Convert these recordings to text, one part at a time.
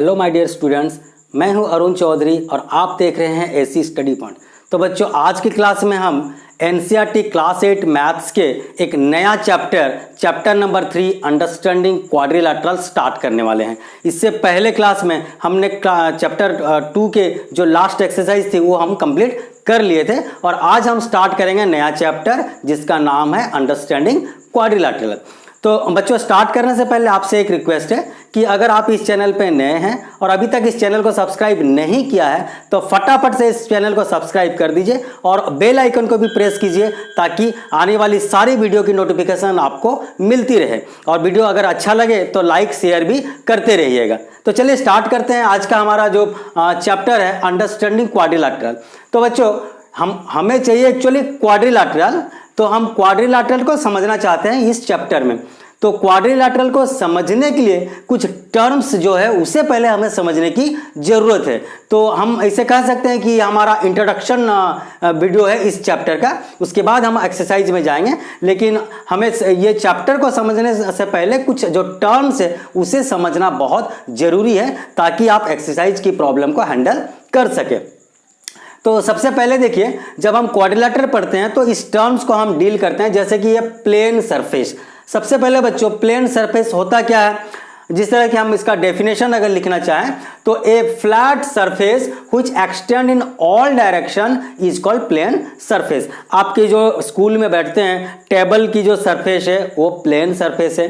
Hello my dear students, मैं हूं अरुण चौधरी और आप देख रहे हैं एसी स्टडी पॉइंट। तो बच्चों, आज की क्लास में हम एनसीईआरटी क्लास 8 मैथ्स के एक नया chapter number 3 understanding quadrilateral start करने वाले हैं। इससे पहले क्लास में हमने चैप्टर 2 के जो लास्ट एक्सरसाइज थी वो हम कंप्लीट कर लिए थे और आज हम स्टार्ट करेंगे नया चैप्टर जिसका नाम है अंडरस्टैंडिंग क्वाड्रिलैटरल। तो बच्चों, स्टार्ट करने से पहले आपसे एक रिक्वेस्ट है कि अगर आप इस चैनल पे नए हैं और अभी तक इस चैनल को सब्सक्राइब नहीं किया है तो फटाफट से इस चैनल को सब्सक्राइब कर दीजिए और बेल आइकन को भी प्रेस कीजिए ताकि आने वाली सारी वीडियो की नोटिफिकेशन आपको मिलती रहे। और वीडियो अगर अच्छा लगे तो लाइक शेयर भी करते रहिएगा। तो चलिए स्टार्ट करते हैं। आज का हमारा जो चैप्टर है अंडरस्टैंडिंग क्वाड्रिलैटरल। तो बच्चों, हमें चाहिए एक्चुअली क्वाड्रिलैटरल, तो हम क्वाड्रिलैटरल को समझना चाहते हैं इस चैप्टर में। तो क्वाड्रिलैटरल को समझने के लिए कुछ टर्म्स जो है उसे पहले हमें समझने की जरूरत है। तो हम ऐसे कह सकते हैं कि हमारा इंट्रोडक्शन वीडियो है इस चैप्टर का, उसके बाद हम एक्सरसाइज में जाएंगे। लेकिन हमें ये चैप्टर को समझने से पहले कुछ जो टर्म्स है उसे समझना बहुत जरूरी है ताकि आप एक्सरसाइज की प्रॉब्लम को हैंडल कर सके। तो सबसे पहले देखिए, जब हम क्वाड्रिलैटरल पढ़ते हैं तो इस टर्म्स को हम डील करते हैं, जैसे कि ये प्लेन सरफेस। सबसे पहले बच्चों, प्लेन सरफेस होता क्या है? जिस तरह कि हम इसका डेफिनेशन अगर लिखना चाहें तो a flat surface which extend in all direction is called plane surface. आपके जो स्कूल में बैठते हैं, टेबल की जो सरफेस है वो प्लेन सरफेस है,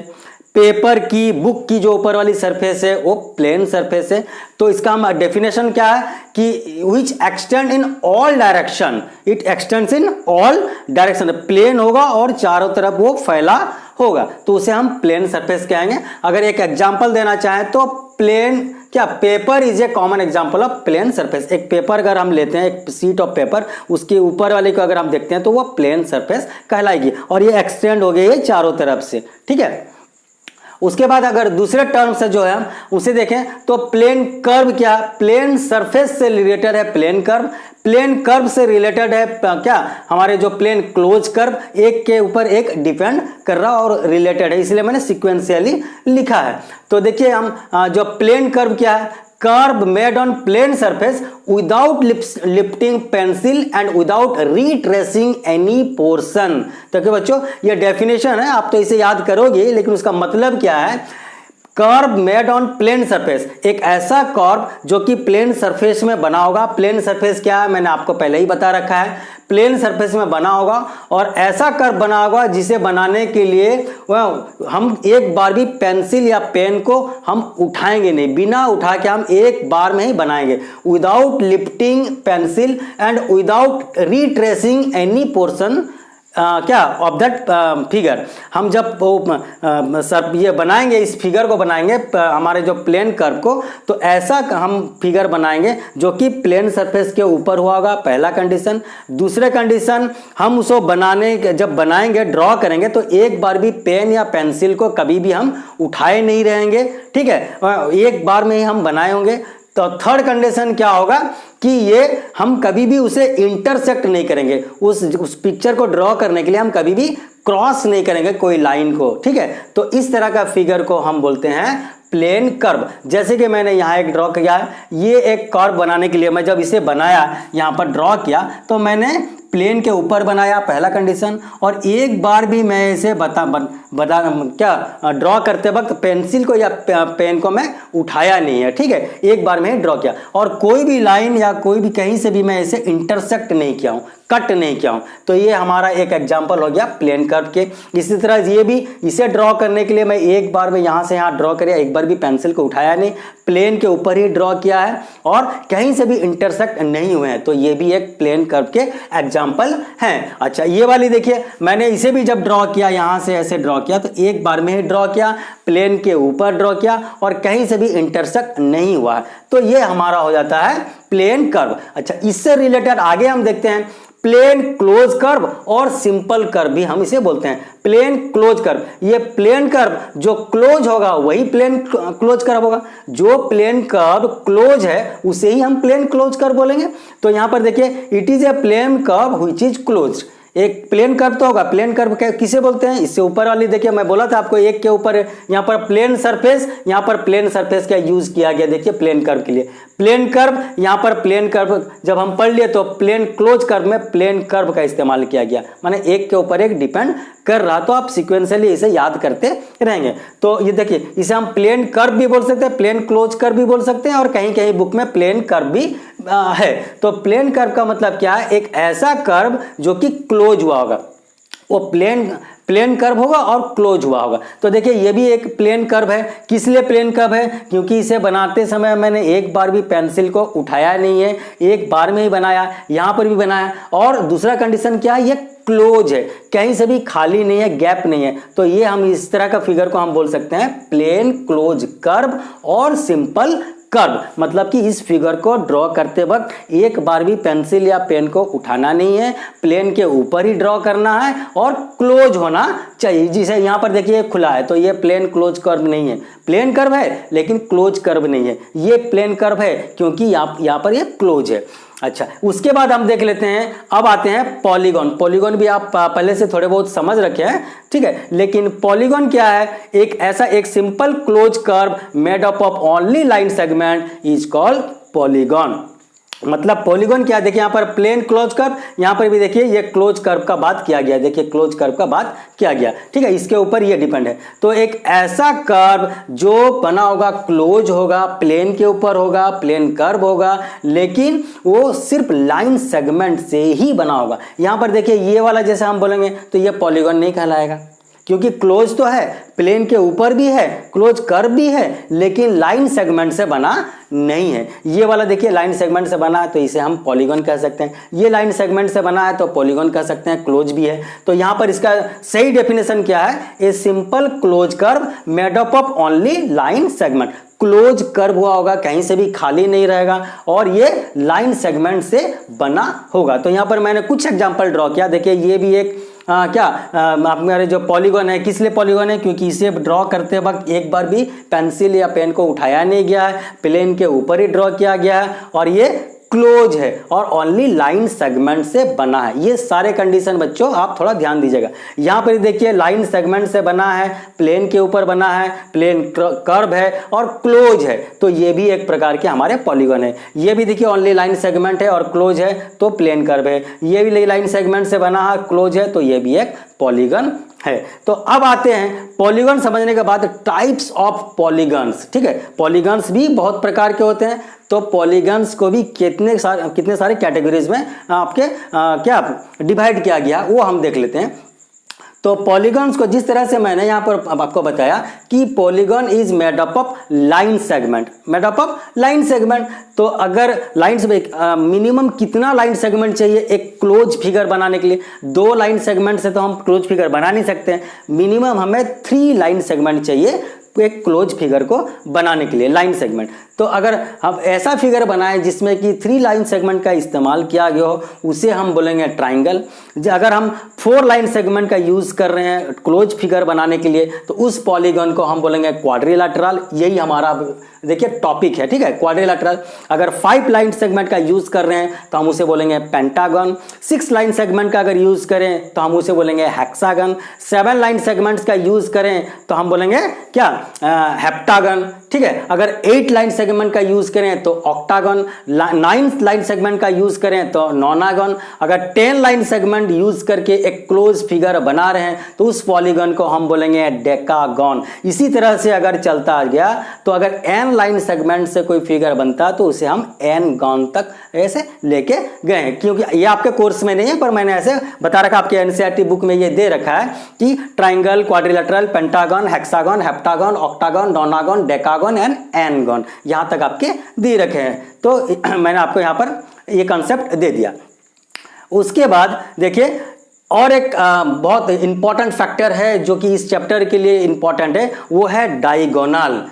पेपर की बुक की जो ऊपर वाली सरफेस है वो प्लेन सरफेस है। तो इसका हम डेफिनेशन क्या है कि which extend in all direction, it extends in all direction, plane होगा और चारों तरफ वो फैला होगा, तो उसे हम प्लेन सरफेस कहेंगे। अगर एक एग्जांपल देना चाहें तो प्लेन क्या, paper is a common example of plane surface. एक पेपर अगर हम लेते हैं, एक शीट ऑफ पेपर, उसके ऊपर वाले को अगर हम देखते हैं तो वो प्लेन सरफेस कहलाएगी और ये एक्सटेंड हो गई है चारों तरफ से। ठीक है। उसके बाद अगर दूसरे टर्म से जो है हम उसे देखें तो प्लेन कर्व क्या, प्लेन सरफेस से रिलेटेड है प्लेन कर्व। प्लेन कर्व से रिलेटेड है क्या, हमारे जो प्लेन क्लोज कर्व, एक के ऊपर एक डिपेंड कर रहा और रिलेटेड है, इसलिए मैंने सिक्वेंशियली लिखा है। तो देखिए, हम जो प्लेन कर्व क्या है, curve made on plane surface without lifting pencil and without retracing any portion. तो क्या बच्चों, ये डेफिनेशन है, आप तो इसे याद करोगे, लेकिन उसका मतलब क्या है? Curve made on plane surface, एक ऐसा कर्व जो कि प्लेन सरफेस में बना होगा। प्लेन सरफेस क्या है मैंने आपको पहले ही बता रखा है, प्लेन सरफेस में बना होगा और ऐसा कर्व बना होगा जिसे बनाने के लिए हम एक बार भी पेंसिल या पेन को हम उठाएंगे नहीं, बिना उठा के हम एक बार में ही बनाएंगे, without lifting pencil and without retracing any portion क्या ऑफ दैट फिगर। हम जब सर ये बनाएंगे, इस फिगर को बनाएंगे हमारे जो प्लेन कर्व को, तो ऐसा हम फिगर बनाएंगे जो कि प्लेन सरफेस के ऊपर हुआ होगा, पहला कंडीशन। दूसरे कंडीशन, हम उसको जब बनाएंगे, ड्रॉ करेंगे तो एक बार भी पेन या पेंसिल को कभी भी हम उठाए नहीं रहेंगे। ठीक है, एक बार में ही हम बनाए होंगे। तो थर्ड कंडीशन क्या होगा कि ये हम कभी भी उसे इंटरसेक्ट नहीं करेंगे, उस पिक्चर को ड्रॉ करने के लिए हम कभी भी क्रॉस नहीं करेंगे कोई लाइन को। ठीक है, तो इस तरह का फिगर को हम बोलते हैं प्लेन कर्व। जैसे कि मैंने यहाँ एक ड्रॉ किया है, ये एक कर्व बनाने के लिए मैं जब इसे बनाया, यहाँ पर ड्रॉ किया, तो मैंने प्लेन के ऊपर बनाया, पहला कंडीशन, और एक बार भी मैं इसे ड्रॉ करते वक्त पेंसिल को या पेन को मैं उठाया नहीं है। ठीक है, एक बार में ड्रॉ किया और कोई भी लाइन या कोई भी कहीं से भी मैं इसे इंटरसेक्ट नहीं किया हूँ, कट नहीं किया हूँ। तो ये हमारा एक एग्जांपल हो गया प्लेन कर्व के। इसी तरह ये भी, इसे ड्रॉ करने के लिए मैं एक बार में यहाँ से यहाँ ड्रॉ किया, एक बार भी पेंसिल को उठाया नहीं, प्लेन के ऊपर ही ड्रॉ किया है और कहीं से भी इंटरसेक्ट नहीं हुए हैं। तो ये भी एक प्लेन कर्व के एग्जाम्पल हैं। अच्छा, ये वाली देखिए, मैंने इसे भी जब ड्रॉ किया, यहाँ से ऐसे ड्रॉ किया, तो एक बार में ही ड्रॉ किया, प्लेन के ऊपर ड्रॉ किया और कहीं से भी इंटरसेक्ट नहीं हुआ है। तो ये हमारा हो जाता है प्लेन कर्व। अच्छा, इससे रिलेटेड आगे हम देखते हैं प्लेन क्लोज कर्व और सिंपल कर्व भी हम इसे बोलते हैं। प्लेन क्लोज कर्व, ये प्लेन कर्व जो क्लोज होगा वही प्लेन क्लोज कर्व होगा, जो प्लेन कर्व क्लोज है उसे ही हम प्लेन क्लोज कर्व बोलेंगे। तो यहां पर देखिए, it is a plane curve which is close, एक प्लेन कर्व तो होगा, प्लेन कर्व किसे बोलते हैं, इससे ऊपर वाली देखिए मैं बोला था आपको एक के ऊपर यहाँ पर प्लेन सरफेस, यहाँ पर प्लेन सरफेस का यूज किया गया देखिए प्लेन कर्व के लिए। प्लेन कर्व, यहाँ पर प्लेन कर्व जब हम पढ़ लिए तो प्लेन क्लोज कर्व में प्लेन कर्व का इस्तेमाल किया गया, माने एक के ऊपर एक डिपेंड कर रहा, तो आप सिक्वेंशियली इसे याद करते रहेंगे। तो ये देखिए इसे हम प्लेन कर्व भी बोल सकते हैं, प्लेन क्लोज कर्व भी बोल सकते हैं, और कहीं कहीं बुक में प्लेन कर्व भी है। तो प्लेन कर्व का मतलब क्या है, एक ऐसा कर्व जो कि क्लोज हुआ होगा, वो प्लेन कर्व होगा और क्लोज हुआ होगा। तो देखिए ये भी एक प्लेन कर्व है। किस लिए प्लेन कर्व है, क्योंकि इसे बनाते समय मैंने एक बार भी पेंसिल को उठाया नहीं है, एक बार में ही बनाया, यहाँ पर भी बनाया। और दूसरा कंडीशन क्या है, ये क्लोज है, कहीं से भी खाली नहीं है, गैप नहीं है। तो ये हम इस तरह का फिगर को हम बोल सकते हैं प्लेन क्लोज कर्व और सिंपल कर्व। मतलब कि इस फिगर को ड्रॉ करते वक्त एक बार भी पेंसिल या पेन को उठाना नहीं है, प्लेन के ऊपर ही ड्रॉ करना है और क्लोज होना चाहिए। जिसे यहाँ पर देखिए खुला है, तो ये प्लेन क्लोज कर्व नहीं है, प्लेन कर्व है लेकिन क्लोज कर्व नहीं है, ये प्लेन कर्व है क्योंकि यहाँ पर ये क्लोज है। अच्छा, उसके बाद हम देख लेते हैं, अब आते हैं पॉलीगॉन। पॉलीगॉन भी आप पहले से थोड़े बहुत समझ रखे हैं, ठीक है, लेकिन पॉलीगॉन क्या है, एक ऐसा एक simple close curve made up of only line segment is called polygon. मतलब पॉलीगॉन क्या है, देखिए यहाँ पर प्लेन क्लोज कर्व, यहाँ पर भी देखिए ये क्लोज कर्व का बात किया गया, देखिए क्लोज कर्व का बात किया गया, ठीक है, इसके ऊपर ये डिपेंड है। तो एक ऐसा कर्व जो बना होगा, क्लोज होगा, प्लेन के ऊपर होगा, प्लेन कर्व होगा, लेकिन वो सिर्फ लाइन सेगमेंट से ही बना होगा। यहाँ पर देखिए ये वाला जैसे हम बोलेंगे तो ये पॉलीगॉन नहीं कहलाएगा, क्योंकि क्लोज तो है, प्लेन के ऊपर भी है, क्लोज कर्व भी है, लेकिन लाइन सेगमेंट से बना नहीं है। ये वाला देखिए लाइन सेगमेंट से बना है तो इसे हम पॉलीगॉन कह सकते हैं, ये लाइन सेगमेंट से बना है तो पॉलीगॉन कह सकते हैं, क्लोज भी है। तो यहाँ पर इसका सही डेफिनेशन क्या है, a simple close curve made up of only line segment. Close curve हुआ होगा, कहीं से भी खाली नहीं रहेगा, और ये लाइन सेगमेंट से बना होगा। तो यहाँ पर मैंने कुछ एग्जांपल ड्रॉ किया, देखिए ये भी एक हमारे जो पॉलीगॉन है, किस लिए पॉलीगॉन है, क्योंकि इसे ड्रॉ करते वक्त एक बार भी पेंसिल या पेन को उठाया नहीं गया है, प्लेन के ऊपर ही ड्रॉ किया गया है, और ये क्लोज है और ओनली लाइन सेगमेंट से बना है। ये सारे कंडीशन बच्चों आप थोड़ा ध्यान दीजिएगा। यहाँ पर देखिए लाइन सेगमेंट से बना है, प्लेन के ऊपर बना है, प्लेन कर्व है और क्लोज है, तो ये भी एक प्रकार के हमारे पॉलीगॉन है। ये भी देखिए ओनली लाइन सेगमेंट है और क्लोज है तो प्लेन कर्व है, ये भी लाइन सेगमेंट से बना है, क्लोज है, तो ये भी एक पॉलीगॉन है। तो अब आते हैं पॉलीगॉन समझने के बाद टाइप्स ऑफ पॉलीगॉन्स, ठीक है, पॉलीगॉन्स भी बहुत प्रकार के होते हैं। तो पॉलीगॉन्स को भी कितने सारे कैटेगरीज में आपके क्या डिवाइड किया गया वो हम देख लेते हैं। तो पॉलीगॉन्स को जिस तरह से मैंने यहाँ पर आपको बताया कि polygon is made up of line segment, made up of line segment. तो अगर लाइन्स में मिनिमम कितना लाइन सेगमेंट चाहिए एक क्लोज फिगर बनाने के लिए, 2 लाइन सेगमेंट से तो हम क्लोज फिगर बना नहीं सकते हैं, मिनिमम हमें 3 लाइन सेगमेंट चाहिए एक क्लोज फिगर को बनाने के लिए, लाइन सेगमेंट। तो अगर हम ऐसा फिगर बनाएं जिसमें कि 3 लाइन सेगमेंट का इस्तेमाल किया गया हो, उसे हम बोलेंगे ट्राइंगल। अगर हम 4 लाइन सेगमेंट का यूज कर रहे हैं क्लोज फिगर बनाने के लिए तो उस पॉलीगॉन को हम बोलेंगे क्वाड्रिलेटरल। यही हमारा देखिए टॉपिक है, ठीक है, क्वाड्रिलेटरल। अगर 5 लाइन सेगमेंट का यूज कर रहे हैं तो हम उसे बोलेंगे पेंटागन। 6 लाइन सेगमेंट का अगर यूज करें तो हम उसे बोलेंगे हेक्सागन। 7 लाइन सेगमेंट्स का यूज करें तो हम बोलेंगे क्या, हेप्टागन, ठीक है। अगर 8 लाइन सेगमेंट का यूज करें तो ऑक्टागन। 9 लाइन सेगमेंट का यूज करें तो नोनागन। अगर 10 लाइन सेगमेंट यूज करके एक क्लोज फिगर बना रहे हैं तो उस पॉलीगॉन को हम बोलेंगे डेकागन। इसी तरह से अगर चलता गया तो अगर n लाइन सेगमेंट से कोई फिगर बनता तो उसे हम n गॉन तक ऐसे लेके गए हैं। क्योंकि ये आपके कोर्स में नहीं है पर मैंने ऐसे बता रखा, आपके एनसीईआरटी बुक में ये दे रखा है कि triangle, quadrilateral, pentagon, hexagon, heptagon, octagon, नोनागन, decagon and n gone, यहां तक आपके दे रखे हैं। तो मैंने आपको यहां पर ये कॉन्सेप्ट दे दिया। उसके बाद देखिए और एक बहुत इंपॉर्टेंट फैक्टर है जो कि इस चैप्टर के लिए इंपॉर्टेंट है, वो है डायगोनल।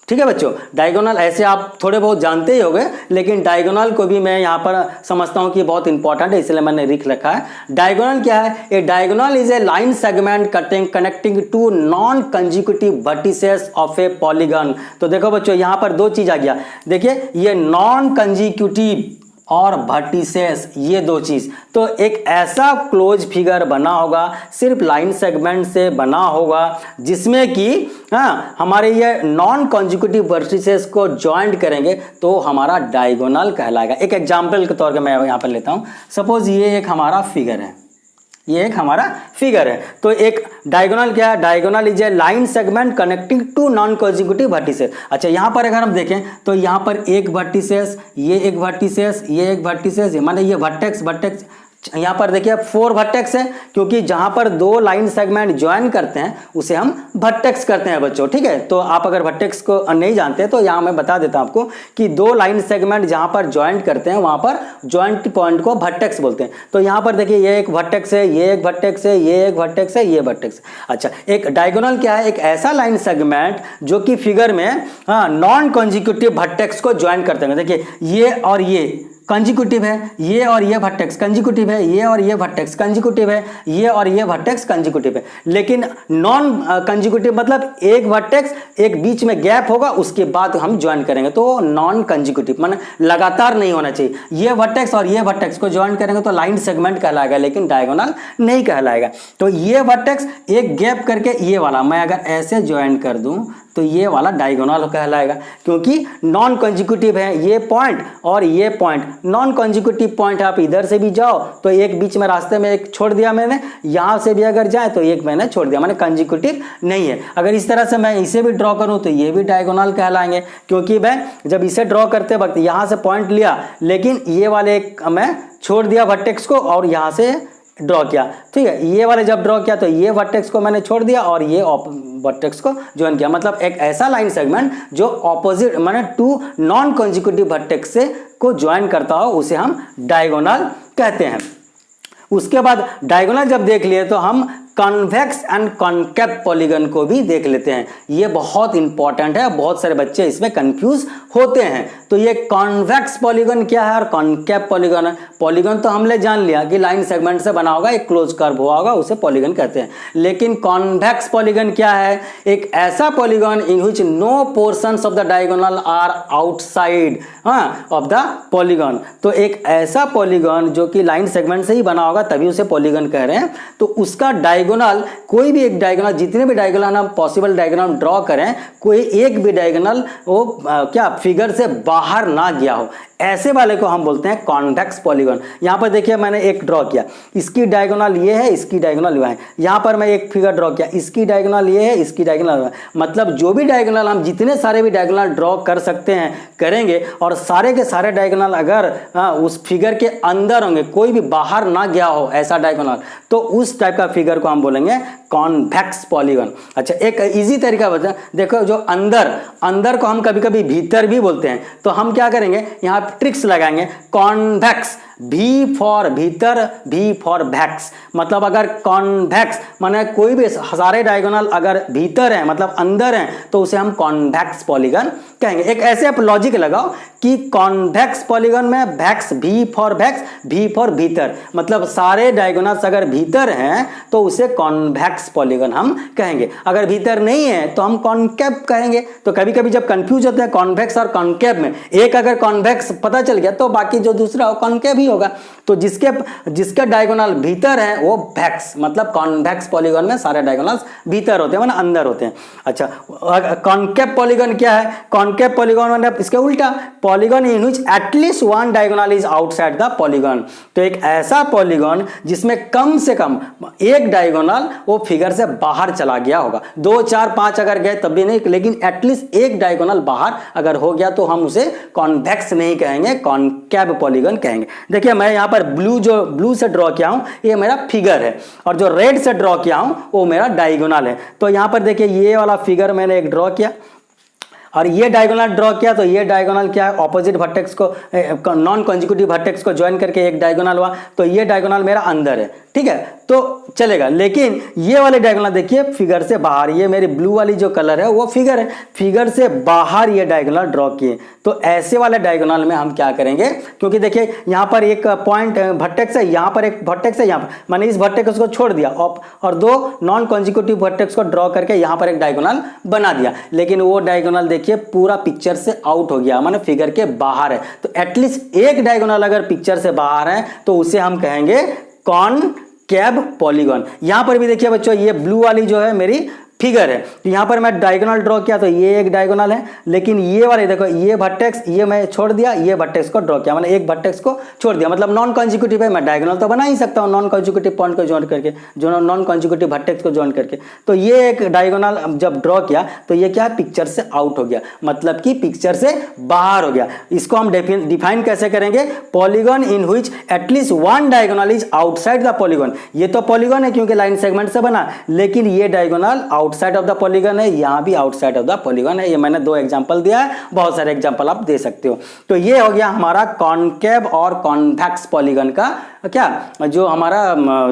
ठीक है बच्चों, डायगोनल ऐसे आप थोड़े बहुत जानते ही होंगे, लेकिन डायगोनल को भी मैं यहाँ पर समझता हूँ कि बहुत इंपॉर्टेंट है, इसलिए मैंने लिख रखा है। डायगोनल क्या है, a diagonal is a line segment connecting two non consecutive vertices of a polygon. तो देखो बच्चों यहाँ पर 2 चीज आ गया, देखिए ये नॉन कंजिक्यूटिव और वर्टिसेस, ये दो चीज, तो एक ऐसा क्लोज फिगर बना होगा, सिर्फ लाइन सेगमेंट से बना होगा, जिसमें कि हमारे ये नॉन कॉन्जिक्यूटिव वर्टिसेस को ज्वाइंट करेंगे तो हमारा डायगोनल कहलाएगा। एक एग्जांपल के तौर पे मैं यहाँ पर लेता हूँ। सपोज ये एक हमारा फिगर है, ये एक हमारा फिगर है, तो एक डायगोनल क्या है? Diagonal is a line segment connecting two non consecutive vertices. अच्छा, यहाँ पर अगर हम देखें तो यहाँ पर एक वर्टिसेस, ये एक वर्टिसेस, ये एक वर्टिसेस, माने ये वर्टेक्स वर्टेक्स, यहाँ पर देखिए 4 वर्टेक्स है, क्योंकि जहां पर दो लाइन सेगमेंट ज्वाइन करते हैं उसे हम वर्टेक्स करते हैं बच्चों, ठीक है। तो आप अगर वर्टेक्स को नहीं जानते तो यहाँ मैं बता देता हूं आपको कि दो लाइन सेगमेंट जहां पर ज्वाइंट करते हैं वहां पर ज्वाइंट पॉइंट को वर्टेक्स बोलते हैं। तो यहाँ पर देखिए ये एक वर्टेक्स है, ये एक वर्टेक्स है, ये एक वर्टेक्स है, ये वर्टेक्स। अच्छा, एक डायगोनल क्या है? एक ऐसा लाइन सेगमेंट जो कि फिगर में नॉन कॉन्जिक्यूटिव वर्टेक्स को ज्वाइन करते हैं। देखिए ये और ये कंजिक्यूटिव है, ये और ये वर्टेक्स कंजिक्यूटिव है, ये और ये वर्टेक्स कंजिक्यूटिव है, ये और ये वर्टेक्स कंजिक्यूटिव है। लेकिन नॉन कंजिक्यूटिव मतलब एक वर्टेक्स एक बीच में गैप होगा, उसके बाद हम ज्वाइन करेंगे तो नॉन कंजिक्यूटिव, माने लगातार नहीं होना चाहिए। ये वर्टेक्स और ये वर्टेक्स को ज्वाइन करेंगे तो लाइन सेगमेंट कहलाएगा, लेकिन डायगोनल नहीं कहलाएगा। तो ये वर्टेक्स एक गैप करके ये वाला मैं अगर ऐसे ज्वाइन कर दूं तो ये वाला डायगोनल कहलाएगा, क्योंकि नॉन कॉन्जिक्यूटिव है ये पॉइंट और ये पॉइंट नॉन कॉन्जिक्यूटिव पॉइंट। आप इधर से भी जाओ तो एक बीच में रास्ते में एक छोड़ दिया मैंने, यहां से भी अगर जाए तो एक मैंने छोड़ दिया, माने कॉन्जिक्यूटिव नहीं है। अगर इस तरह से मैं इसे भी ड्रॉ करूं तो ये भी डायगोनल कहलाएंगे, क्योंकि मैं जब इसे ड्रॉ करते वक्त यहां से पॉइंट लिया, लेकिन ये वाले मैं छोड़ दिया वर्टेक्स को और यहां से ड्रॉ किया, ठीक है। ये वाले जब ड्रॉ किया तो ये वर्टेक्स को मैंने छोड़ दिया और ये वर्टेक्स को ज्वाइन किया, मतलब एक ऐसा लाइन सेगमेंट जो ऑपोजिट माने टू नॉन कॉन्जिक्यूटिव वर्टेक्स से को ज्वाइन करता हो उसे हम डायगोनल कहते हैं। उसके बाद डायगोनल जब देख लिए तो हम कॉन्वेक्स एंड कॉन्केव पॉलीगन को भी देख लेते हैं। ये बहुत इंपॉर्टेंट है, बहुत सारे बच्चे इसमें कंफ्यूज होते हैं। तो ये कॉन्वेक्स पॉलीगन क्या है और कॉन्केव पॉलीगन है। पॉलीगन तो हमने जान लिया कि लाइन सेगमेंट से बना होगा, एक क्लोज कर्व हुआ होगा, उसे पॉलीगन कहते हैं। लेकिन कॉन्वेक्स पॉलीगन क्या है? एक ऐसा polygon in which no portions of the diagonal are outside of the polygon. तो एक ऐसा पॉलीगन जो कि लाइन सेगमेंट से ही बना होगा तभी उसे पॉलीगन कह रहे हैं। तो उसका डायगोनल, कोई भी एक डायगोनल, जितने भी डायगोनल हम पॉसिबल डायगोनल ड्रॉ करें, कोई एक भी डायगोनल वो क्या फिगर से बाहर ना गया हो, ऐसे वाले को हम बोलते हैं कॉन्वेक्स पॉलीगन। यहां पर देखिए मैंने एक ड्रॉ किया, इसकी डायगोनल ये है, इसकी डायगोनल ये है। यहां पर मैं एक फिगर ड्रॉ किया, इसकी डायगोनल ये है, इसकी डायगोनल ये है। मतलब जो भी डायगोनल हम जितने सारे भी डायगोनल ड्रॉ कर सकते हैं करेंगे, और सारे के सारे डायगोनल अगर उस फिगर के अंदर होंगे, कोई भी बाहर ना गया हो ऐसा डायगोनल, तो उस टाइप का फिगर को हम बोलेंगे कॉन्वेक्स पॉलीगन। अच्छा, एक इजी तरीका बता, देखो जो अंदर को हम कभी कभी भीतर भी बोलते हैं, तो हम क्या करेंगे यहाँ ट्रिक्स लगाएंगे। कॉन्वेक्स, भी फॉर भीतर, भी फॉर वैक्स, मतलब अगर कॉन्वेक्स माने कोई भी सारे डायगोनल अगर भीतर है मतलब अंदर है तो उसे हम कॉन्वेक्स पॉलीगन कहेंगे। एक ऐसे आप लॉजिक लगाओ कि कॉन्वेक्स पॉलीगन में वैक्स, भी फॉर वैक्स, भी फॉर भीतर, मतलब सारे डायगोनल्स अगर भीतर हैं तो उसे कॉन्वेक्स पॉलीगन हम कहेंगे। अगर भीतर नहीं है तो हम कॉन्केव कहेंगे। तो कभी कभी जब कंफ्यूज होते हैं कॉन्वेक्स और कॉन्केव में, एक अगर कॉन्वेक्स पता चल गया तो बाकी जो दूसरा हो कॉन्केव ही होगा। तो जिसके डायगोनल भीतर है वो वैक्स, मतलब कॉन्वेक्स पॉलीगन में सारे डायगोनल्स भीतर होते हैं, मतलब अंदर होते हैं। अच्छा, कॉन्केव पॉलीगन क्या है? कॉन्केव पॉलीगन मतलब इसके उल्टा, polygon in which at least one diagonal is outside the polygon. तो एक ऐसा पॉलीगन जिसमें कम से कम एक डायगोनल वो फिगर से बाहर चला गया होगा। 2, 4, 5 अगर गए तब भी नहीं, लेकिन एटलीस्ट एक डायगोनल बाहर अगर हो गया तो हम उसे कॉन्वेक्स नहीं कहेंगे, कॉन्केव पॉलीगन कहेंगे। देखिए मैं यहाँ पर ब्लू से ड्रॉ किया हूं, ये मेरा फिगर है, और जो रेड से ड्रॉ किया हूं वो मेरा डायगोनल है। तो यहाँ पर देखिए ये वाला फिगर मैंने एक ड्रॉ किया और ये डायगोनल ड्रॉ किया, तो ये डायगोनल क्या है? ऑपोजिट वर्टेक्स को नॉन कॉन्जिक्यूटिव वर्टेक्स को ज्वाइन करके एक डायगोनल हुआ, तो ये डायगोनल मेरा अंदर है, ठीक है, तो चलेगा। लेकिन ये वाले डायगोनल देखिए फिगर से बाहर, ये मेरी ब्लू वाली जो कलर है वो फिगर है, फिगर से बाहर ये डायगोनल ड्रॉ किए। तो ऐसे वाले डायगोनल में हम क्या करेंगे, क्योंकि देखिए यहाँ पर एक पॉइंट वर्टेक्स है, यहाँ पर एक वर्टेक्स है, यहाँ पर मैंने इस वर्टेक्स को छोड़ दिया और दो नॉन कॉन्जिक्यूटिव वर्टेक्स को ड्रॉ करके यहाँ पर एक डायगोनल बना दिया। लेकिन वो डायगोनल देखिए पूरा पिक्चर से आउट हो गया, माने फिगर के बाहर है। तो एटलीस्ट एक डायगोनल अगर पिक्चर से बाहर है तो उसे हम कहेंगे कॉनकेव पॉलीगॉन। यहां पर भी देखिए बच्चों, ये ब्लू वाली जो है मेरी फिगर है, तो यहां पर मैं डायगोनल ड्रॉ किया तो ये एक डायगोनल है, लेकिन ये वाले देखो ये वर्टेक्स ये मैं छोड़ दिया, ये वर्टेक्स को ड्रॉ किया, मैंने एक वर्टेक्स को छोड़ दिया, मतलब नॉन कॉन्जिक्यूटिव है। मैं डायगोनल तो बना ही सकता हूं नॉन कॉन्जिक्यूटिव पॉइंट को ज्वाइन करके, जो नॉन कॉन्जिक्यूटिव वर्टेक्स को ज्वाइन करके। तो ये एक डायगोनल जब ड्रॉ किया तो ये क्या पिक्चर से आउट हो गया, मतलब कि पिक्चर से बाहर हो गया। इसको हम डिफाइन कैसे करेंगे, polygon in which at least one diagonal is outside the polygon. ये तो पॉलीगॉन है क्योंकि लाइन सेगमेंट से बना, लेकिन ये diagonal outside of the polygon है, यहां भी आउटसाइड ऑफ द पॉलीगॉन है। ये मैंने दो एग्जांपल दिया है, बहुत सारे एग्जांपल आप दे सकते हो। तो ये हो गया हमारा कॉनकेव और कॉन्वेक्स पॉलीगॉन का क्या, जो हमारा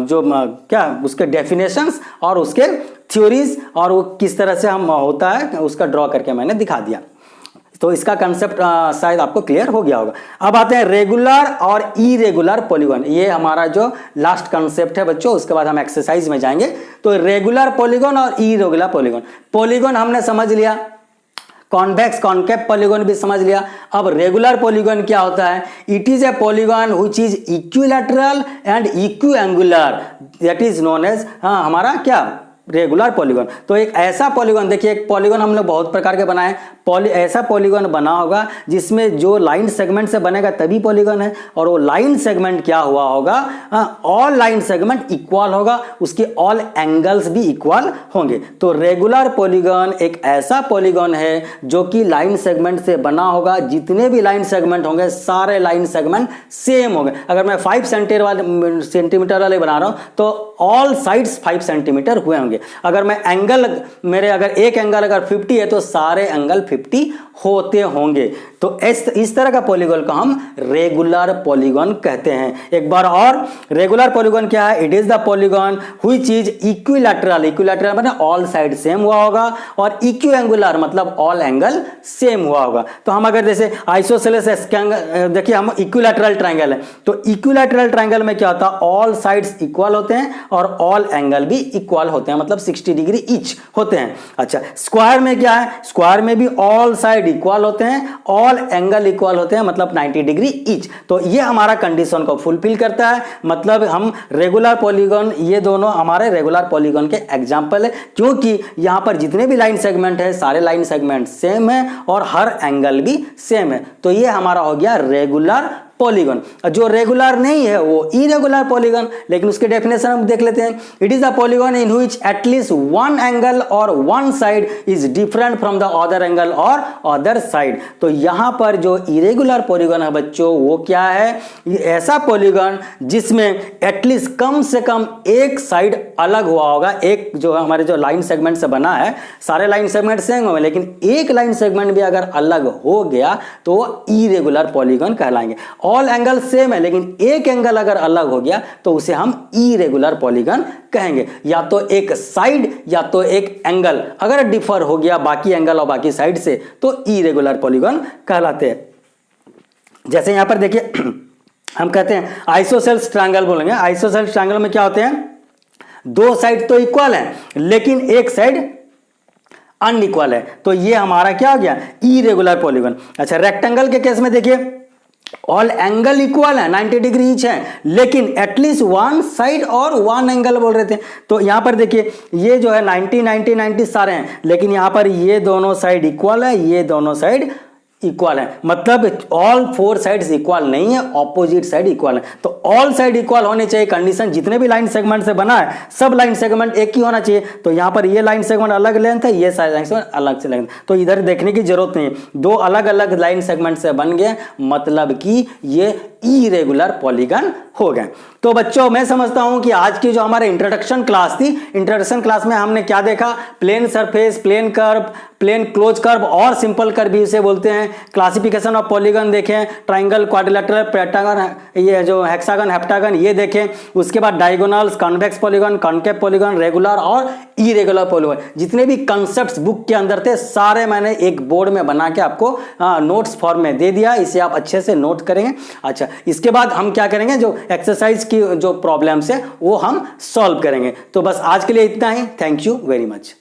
जो क्या उसके डेफिनेशंस और उसके थ्योरीज और वो किस तरह से हम होता है उसका ड्रॉ करके मैंने दिखा दिया। तो इसका कंसेप्ट शायद आपको क्लियर हो गया होगा। अब आते हैं रेगुलर और इरेगुलर पॉलीगॉन। ये हमारा जो लास्ट कंसेप्ट है बच्चों, उसके बाद हम एक्सरसाइज में जाएंगे। तो रेगुलर पॉलीगॉन और इरेगुलर पॉलीगॉन, पॉलीगॉन हमने समझ लिया, कॉन्वेक्स कॉनकेव पॉलीगॉन भी समझ लिया। अब रेगुलर पॉलीगॉन क्या होता है, it is a polygon which is equilateral and equiangular, that is known as हमारा क्या रेगुलर पॉलीगॉन। तो एक ऐसा पॉलीगॉन, देखिए एक पॉलीगॉन हम लोग बहुत प्रकार के बनाए, ऐसा पॉलीगॉन बना होगा जिसमें जो लाइन सेगमेंट से बनेगा तभी पॉलीगॉन है, और वो लाइन सेगमेंट क्या हुआ होगा, ऑल लाइन सेगमेंट इक्वल होगा, उसके ऑल एंगल्स भी इक्वल होंगे। तो रेगुलर पॉलीगॉन एक ऐसा पॉलीगॉन है जो कि लाइन सेगमेंट से बना होगा, जितने भी लाइन सेगमेंट होंगे सारे लाइन सेगमेंट सेम होंगे। अगर मैं 5 सेंटीमीटर वाले बना रहा हूं तो ऑल साइड्स 5 सेंटीमीटर हुए होंगे। अगर मैं एंगल मेरे अगर एक एंगल अगर 50 है तो सारे एंगल 50 होते होंगे। तो इस तरह का पॉलीगॉन को हम रेगुलर पॉलीगॉन कहते हैं। एक बार और, रेगुलर पॉलीगॉन क्या है, it is the polygon which is equilateral, equilateral मतलब ऑल साइड सेम हुआ होगा, और इक्विएंगुलर मतलब ऑल एंगल सेम हुआ होगा। तो हम अगर जैसे आइसोसेलेस देखिए हम इक्विलैटरल ट्रायंगल है, तो इक्विलैटरल ट्रायंगल में क्या होता है, ऑल साइड्स इक्वल होते हैं और ऑल एंगल भी इक्वल होते हैं, मतलब 60 डिग्री ईच होते हैं। अच्छा, स्क्वायर में क्या है, स्क्वायर में भी ऑल साइड इक्वल होते हैं, ऑल एंगल इक्वल होते हैं, मतलब 90 डिग्री ईच। तो ये हमारा कंडीशन को फुलफिल करता है, मतलब हम रेगुलर पॉलीगॉन, ये दोनों हमारे रेगुलर पॉलीगॉन के एग्जांपल है, क्योंकि यहां पर जितने भी लाइन सेगमेंट है सारे लाइन सेगमेंट सेम है और हर एंगल भी सेम है। तो ये हमारा हो गया रेगुलर पॉलीगॉन। जो रेगुलर नहीं है वो इरेगुलर पॉलीगॉन, लेकिन उसके डेफिनेशन हम देख लेते हैं। It is a polygon in which at least one angle or one side is different from the other angle or other side. तो यहां पर जो इरेगुलर पॉलीगॉन है बच्चों, वो क्या है, ये ऐसा पॉलीगॉन जिसमें एटलीस्ट कम से कम एक साइड अलग हुआ होगा। एक जो हमारे जो लाइन सेगमेंट से बना है सारे लाइन सेगमेंट सेम होंगे, लेकिन एक लाइन सेगमेंट भी अगर अलग हो गया तो वो इरेगुलर पॉलीगॉन कहलाएंगे। ऑल एंगल सेम है लेकिन एक एंगल अगर अलग हो गया तो उसे हम इरेगुलर पॉलीगॉन कहेंगे। या तो एक साइड या तो एक एंगल अगर डिफर हो गया बाकी एंगल और बाकी साइड से तो इरेगुलर पॉलीगॉन कहलाते हैं। जैसे यहां पर देखिए हम कहते हैं आइसोसेल्स ट्रायंगल बोलेंगे। आइसोसेल्स ट्रायंगल में क्या होते हैं, दो साइड तो इक्वल है लेकिन एक साइड अनइक्वल है, तो ये हमारा क्या हो गया, इरेगुलर पॉलीगॉन। अच्छा, रेक्टेंगल के केस में देखिए ऑल एंगल इक्वल है, 90 डिग्री ईच है, लेकिन एटलीस्ट वन साइड और वन एंगल बोल रहे थे। तो यहां पर देखिए ये जो है 90 90 90 सारे हैं, लेकिन यहां पर ये दोनों साइड इक्वल है, ये दोनों साइड इक्वल है, मतलब ऑल 4 साइड्स इक्वल नहीं है, ऑपोजिट साइड इक्वल है। तो ऑल साइड इक्वल होने चाहिए कंडीशन, जितने भी लाइन सेगमेंट से बना है सब लाइन सेगमेंट एक ही होना चाहिए। तो यहां पर ये लाइन सेगमेंट अलग लेंथ है, ये लाइन सेगमेंट अलग से लेंथ, तो इधर देखने की जरूरत नहीं है। दो अलग अलग लाइन सेगमेंट से बन गए, मतलब कि ये इरेगुलर पॉलीगन हो गए। तो बच्चों मैं समझता हूं कि आज की जो हमारे इंट्रोडक्शन क्लास थी, इंट्रोडक्शन क्लास में हमने क्या देखा, plane surface, plane curve, plane close curve और सिंपल कर्व भी इसे बोलते हैं, क्लासिफिकेशन ऑफ पॉलीगन देखें, ट्राइंगल, क्वाड्रिलेटरल, पेंटागन, ये जो हेक्सागन, हेप्टागन ये देखें, उसके बाद diagonals, convex polygon, concave polygon, regular और इरेगुलर पॉलीगन, जितने भी कंसेप्ट्स बुक के अंदर थे सारे मैंने एक बोर्ड में बना के आपको नोट्स फॉर्म में दे दिया, इसे आप अच्छे से नोट करेंगे। अच्छा, इसके बाद हम क्या करेंगे, जो एक्सरसाइज की जो प्रॉब्लम्स है वो हम सॉल्व करेंगे। तो बस आज के लिए इतना ही। Thank you very much.